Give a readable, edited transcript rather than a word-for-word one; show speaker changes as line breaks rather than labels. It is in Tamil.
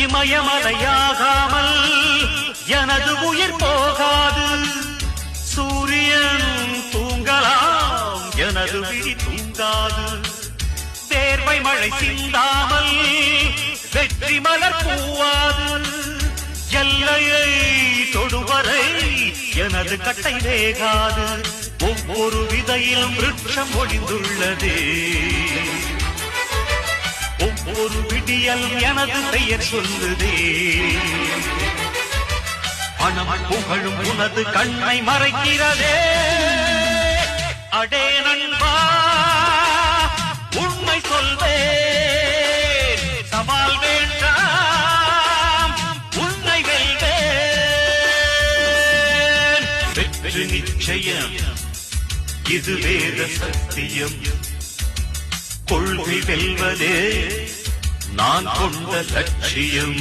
இமயமலையாகாமல் எனது உயிர் போகாது. சூரியன் தூங்கலாம், எனது விழி தூங்காது. தேர்வை மழை சிந்தாமல் வெற்றி மலர் பூவாது. எல்லையை தொடுவரை எனது கட்டை வேகாது. ஒவ்வொரு விதையிலும் விருட்சம் ஒளிந்துள்ளதே. ஒவ்வொரு விடியலும் எனது பெயர் சொல்லுதே. பணம் புகழும் உனது கண்ணை மறைக்கிறதே. அடே நண்பா, உண்மை சொல்வேன், சவால் வேண்டாம், உன்னை வெல்வேன். வெற்றி நிச்சயம், இது வேத சத்தியம். கொள்கை வெல்வதே நான் கொண்ட லட்சியம்.